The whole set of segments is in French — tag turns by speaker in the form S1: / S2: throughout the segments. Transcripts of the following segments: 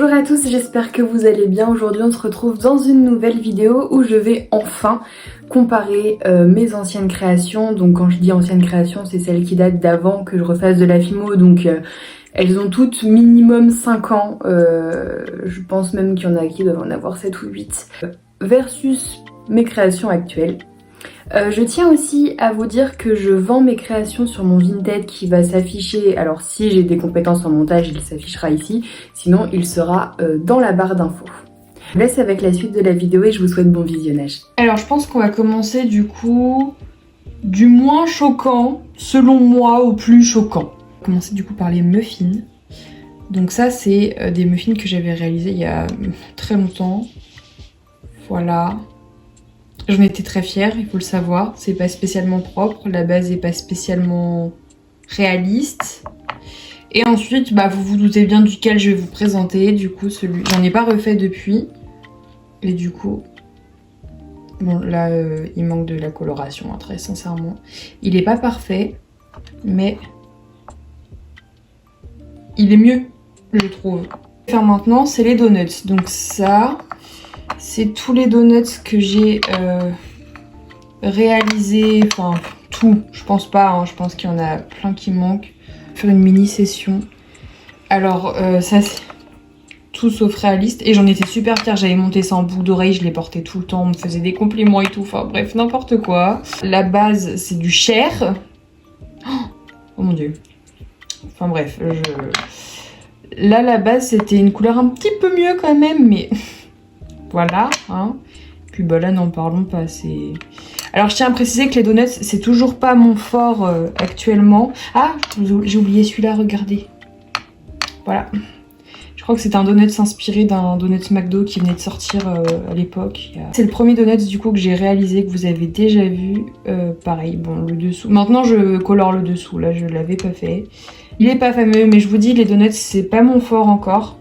S1: Bonjour à tous, j'espère que vous allez bien. Aujourd'hui on se retrouve dans une nouvelle vidéo où je vais enfin comparer mes anciennes créations. Donc quand je dis anciennes créations, c'est celles qui datent d'avant que je refasse de la Fimo. Donc elles ont toutes minimum 5 ans. Je pense même qu'il y en a qui doivent en avoir 7 ou 8. Versus mes créations actuelles. Je tiens aussi à vous dire que je vends mes créations sur mon Vinted qui va s'afficher, alors si j'ai des compétences en montage il s'affichera ici, sinon il sera dans la barre d'infos. Je vous laisse avec la suite de la vidéo et je vous souhaite bon visionnage. Alors je pense qu'on va commencer du coup du moins choquant, selon moi, au plus choquant. On va commencer du coup par les muffins. Donc ça c'est des muffins que j'avais réalisés il y a très longtemps. Voilà. J'en étais très fière, il faut le savoir. C'est pas spécialement propre, la base est pas spécialement réaliste. Et ensuite, vous vous doutez bien duquel je vais vous présenter. Du coup, celui, j'en ai pas refait depuis. Et du coup, bon là, il manque de la coloration, hein, très sincèrement. Il est pas parfait, mais il est mieux, je trouve. Ce que je vais faire maintenant, c'est les donuts. Donc ça, c'est tous les donuts que j'ai réalisés, enfin tout, je pense pas, hein, je pense qu'il y en a plein qui manquent. Faire une mini session. Alors ça c'est tout sauf réaliste et j'en étais super fière, j'avais monté ça en boucle d'oreille, je les portais tout le temps, on me faisait des compliments et tout, enfin bref, n'importe quoi. La base c'est du Cher. Oh mon dieu. Enfin bref, là la base c'était une couleur un petit peu mieux quand même, mais voilà, hein. Puis bah là n'en parlons pas, c'est... Alors je tiens à préciser que les donuts c'est toujours pas mon fort actuellement. Ah, j'ai oublié celui-là, regardez. Voilà. Je crois que c'est un donut inspiré d'un donut McDo qui venait de sortir à l'époque. C'est le premier donut du coup que j'ai réalisé, que vous avez déjà vu. Pareil, bon le dessous. Maintenant je colore le dessous, là je l'avais pas fait. Il est pas fameux, mais je vous dis les donuts c'est pas mon fort encore.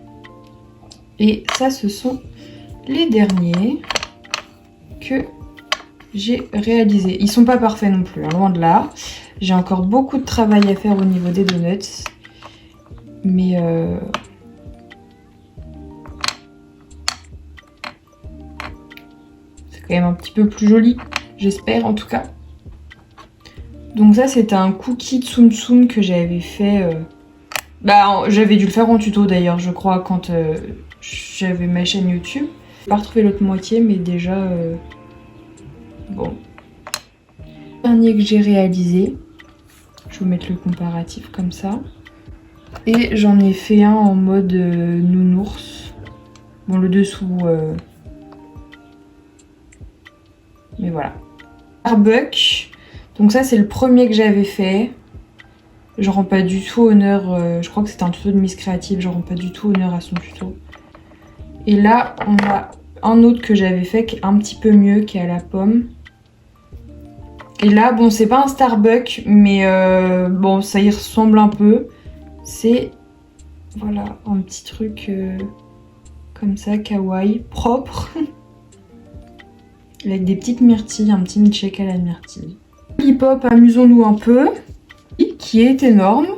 S1: Et ça ce sont les derniers que j'ai réalisés. Ils sont pas parfaits non plus, hein, loin de là. J'ai encore beaucoup de travail à faire au niveau des donuts. Mais c'est quand même un petit peu plus joli, j'espère en tout cas. Donc ça c'était un cookie tsum tsum que j'avais fait... j'avais dû le faire en tuto d'ailleurs, je crois, quand j'avais ma chaîne YouTube. J'ai pas retrouvé l'autre moitié, mais déjà... Bon. Dernier que j'ai réalisé. Je vais vous mettre le comparatif comme ça. Et j'en ai fait un en mode nounours. Bon, le dessous... Mais voilà. Starbucks. Donc ça, c'est le premier que j'avais fait. Je rends pas du tout honneur... je crois que c'était un tuto de Miss Créative. Je rends pas du tout honneur à son tuto. Et là, on a un autre que j'avais fait qui est un petit peu mieux, qui est à la pomme. Et là, bon, c'est pas un Starbucks, mais bon, ça y ressemble un peu. C'est, voilà, un petit truc comme ça, kawaii, propre. Avec des petites myrtilles, un petit milkshake à la myrtille. Lollipop, amusons-nous un peu, qui est énorme.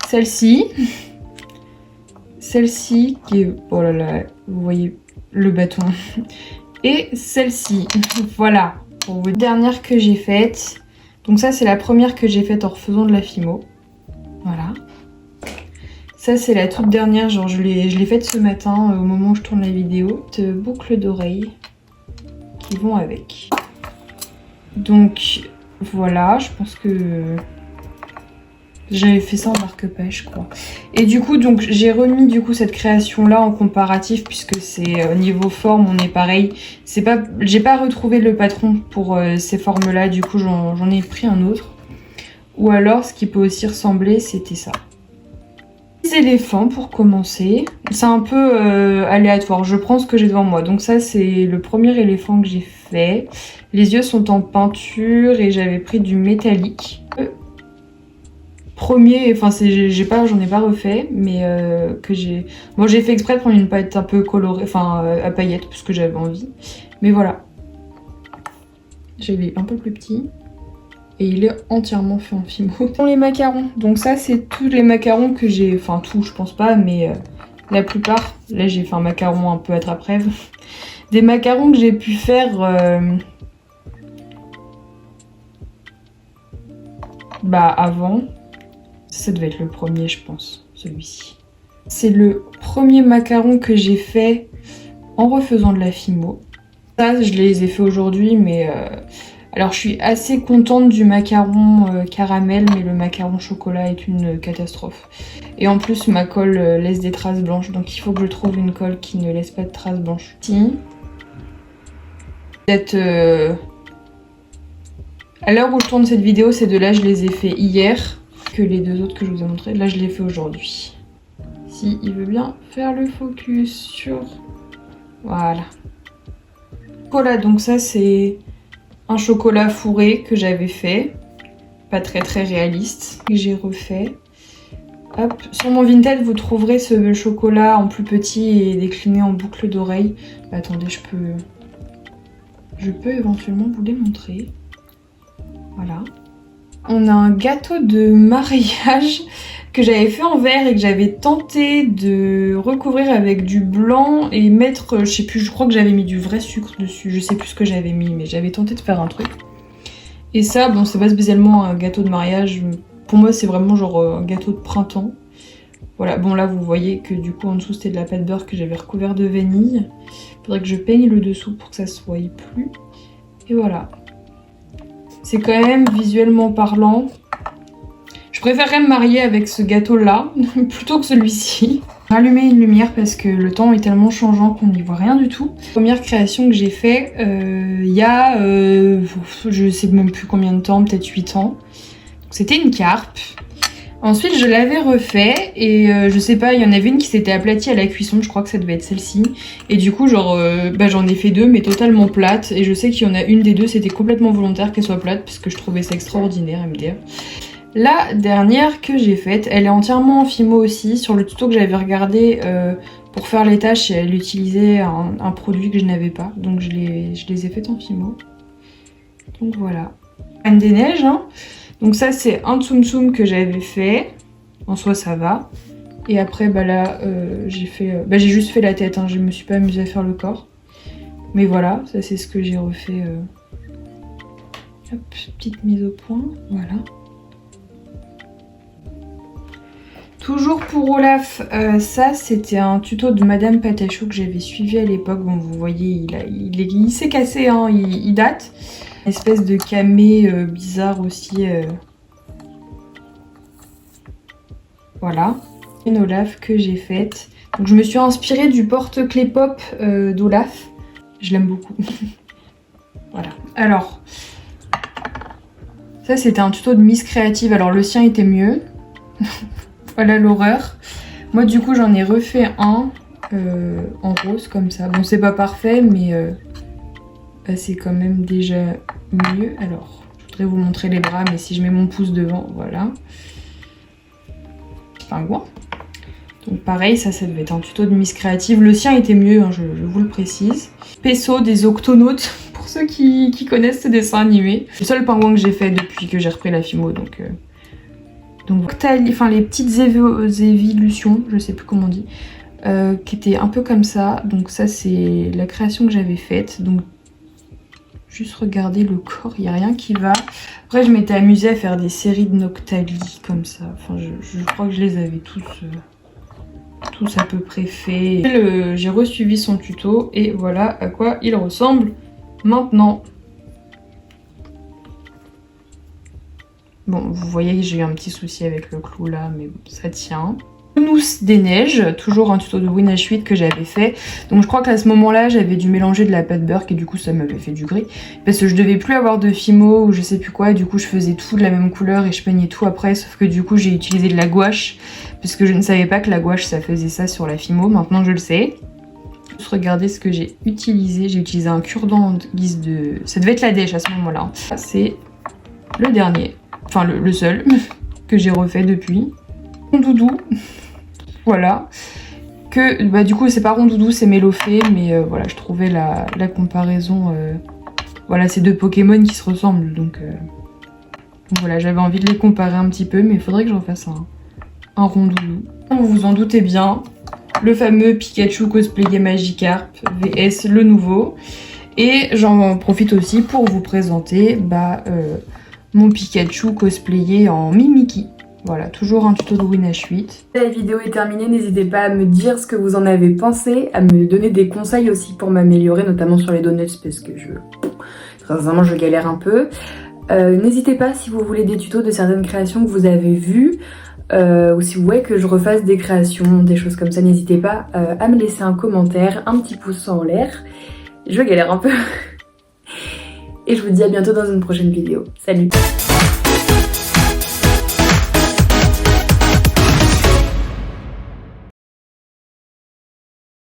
S1: Celle-ci. Celle-ci, qui est, oh là là, vous voyez le bâton. Et celle-ci, voilà. Pour vous, dernière que j'ai faite. Donc ça c'est la première que j'ai faite en refaisant de la Fimo. Voilà. Ça c'est la toute dernière, genre je l'ai faite ce matin au moment où je tourne la vidéo. De boucles d'oreilles qui vont avec. Donc voilà, je pense que j'avais fait ça en marque-page, je crois. Et du coup, donc j'ai remis du coup cette création-là en comparatif puisque c'est niveau forme, on est pareil. C'est pas, j'ai pas retrouvé le patron pour ces formes-là, du coup j'en ai pris un autre. Ou alors, ce qui peut aussi ressembler, c'était ça. Les éléphants pour commencer. C'est un peu aléatoire. Je prends ce que j'ai devant moi. Donc ça, c'est le premier éléphant que j'ai fait. Les yeux sont en peinture et j'avais pris du métallique. Premier, enfin j'en ai pas refait, mais que j'ai... Bon, j'ai fait exprès de prendre une palette un peu colorée, enfin à paillettes, parce que j'avais envie. Mais voilà. J'avais un peu plus petit. Et il est entièrement fait en Fimo. Pour les macarons, donc ça c'est tous les macarons que j'ai... Enfin tout, je pense pas, mais la plupart. Là j'ai fait un macaron un peu attrape-rêve. Des macarons que j'ai pu faire avant. Ça devait être le premier je pense, celui-ci. C'est le premier macaron que j'ai fait en refaisant de la fimo. Ça je les ai fait aujourd'hui mais alors je suis assez contente du macaron caramel mais le macaron chocolat est une catastrophe. Et en plus ma colle laisse des traces blanches donc il faut que je trouve une colle qui ne laisse pas de traces blanches. Si. Peut-être à l'heure où je tourne cette vidéo, ces deux-là je les ai fait hier que les deux autres que je vous ai montré. Là je les ai fait aujourd'hui. Si il veut bien faire le focus sur... Voilà. Voilà, donc ça c'est un chocolat fourré que j'avais fait. Pas très réaliste. Que j'ai refait. Hop. Sur mon Vinted, vous trouverez ce chocolat en plus petit et décliné en boucle d'oreille. Attendez, je peux éventuellement vous les montrer. Voilà. On a un gâteau de mariage que j'avais fait en verre et que j'avais tenté de recouvrir avec du blanc et mettre, je sais plus, je crois que j'avais mis du vrai sucre dessus. Je sais plus ce que j'avais mis, mais j'avais tenté de faire un truc. Et ça, bon, c'est pas spécialement un gâteau de mariage. Pour moi, c'est vraiment genre un gâteau de printemps. Voilà, bon là, vous voyez que du coup, en dessous, c'était de la pâte beurre que j'avais recouvert de vanille. Faudrait que je peigne le dessous pour que ça se voie plus. Et voilà. C'est quand même visuellement parlant. Je préférerais me marier avec ce gâteau-là plutôt que celui-ci. Rallumer une lumière parce que le temps est tellement changeant qu'on n'y voit rien du tout. Première création que j'ai fait il y a je sais même plus combien de temps, peut-être 8 ans. C'était une carpe. Ensuite je l'avais refait et je sais pas, il y en avait une qui s'était aplatie à la cuisson, je crois que ça devait être celle-ci. Et du coup genre j'en ai fait deux mais totalement plates. Et je sais qu'il y en a une des deux, c'était complètement volontaire qu'elle soit plate parce que je trouvais ça extraordinaire MDR. La dernière que j'ai faite, elle est entièrement en fimo aussi. Sur le tuto que j'avais regardé pour faire les tâches, elle utilisait un produit que je n'avais pas. Donc je les ai faites en fimo. Donc voilà. Reine des neiges, hein. Donc ça c'est un tsum tsum que j'avais fait. En soi ça va. Et après là j'ai juste fait la tête, hein. Je me suis pas amusée à faire le corps. Mais voilà, ça c'est ce que j'ai refait. Hop, petite mise au point, voilà. Toujours pour Olaf, ça c'était un tuto de Madame Patachou que j'avais suivi à l'époque. Bon vous voyez il s'est cassé, hein, il date. Une espèce de camé bizarre aussi. Voilà. Une Olaf que j'ai faite. Donc je me suis inspirée du porte-clés pop d'Olaf. Je l'aime beaucoup. Voilà. Alors, ça c'était un tuto de Miss Créative. Alors le sien était mieux. Voilà l'horreur. Moi du coup j'en ai refait un en rose comme ça. Bon c'est pas parfait mais c'est quand même déjà mieux. Alors je voudrais vous montrer les bras mais si je mets mon pouce devant, voilà. Pingouin. Donc pareil, ça devait être un tuto de Miss Créative. Le sien était mieux, hein, je vous le précise. Peso des Octonautes, pour ceux qui connaissent ce dessin animé. Le seul pingouin que j'ai fait depuis que j'ai repris la fimo, donc les petites évolutions, je sais plus comment on dit, qui étaient un peu comme ça. Donc ça c'est la création que j'avais faite. Donc juste regardez le corps, il n'y a rien qui va. Après je m'étais amusée à faire des séries de Noctali comme ça. Enfin je crois que je les avais tous à peu près faits. J'ai resuivi son tuto et voilà à quoi il ressemble maintenant. Bon, vous voyez que j'ai eu un petit souci avec le clou là, mais ça tient. Mousse des neiges, toujours un tuto de Winash 8 que j'avais fait. Donc je crois qu'à ce moment-là, j'avais dû mélanger de la pâte beurre et du coup ça m'avait fait du gris. Parce que je devais plus avoir de fimo ou je sais plus quoi, et du coup je faisais tout de la même couleur et je peignais tout après. Sauf que du coup j'ai utilisé de la gouache, parce que je ne savais pas que la gouache ça faisait ça sur la fimo, maintenant je le sais. Juste regardez ce que j'ai utilisé. J'ai utilisé un cure-dent en guise de... Ça devait être la dèche à ce moment-là. C'est le dernier. Enfin le seul que j'ai refait depuis. Rondoudou, voilà. Que du coup c'est pas Rondoudou, c'est Mélofée, mais voilà, je trouvais la comparaison. Voilà, c'est deux Pokémon qui se ressemblent, donc voilà, j'avais envie de les comparer un petit peu, mais il faudrait que j'en fasse un Rondoudou. Vous vous en doutez bien,
S2: le fameux Pikachu cosplayé Magikarp vs le nouveau. Et j'en profite aussi pour vous présenter mon Pikachu cosplayé en Mimikyu. Voilà, toujours un tuto de Winash 8.
S1: La vidéo est terminée, n'hésitez pas à me dire ce que vous en avez pensé, à me donner des conseils aussi pour m'améliorer, notamment sur les donuts parce que sincèrement je galère un peu. N'hésitez pas si vous voulez des tutos de certaines créations que vous avez vues, ou si vous voulez que je refasse des créations, des choses comme ça, n'hésitez pas à me laisser un commentaire, un petit pouce en l'air. Je galère un peu. Et je vous dis à bientôt dans une prochaine vidéo. Salut!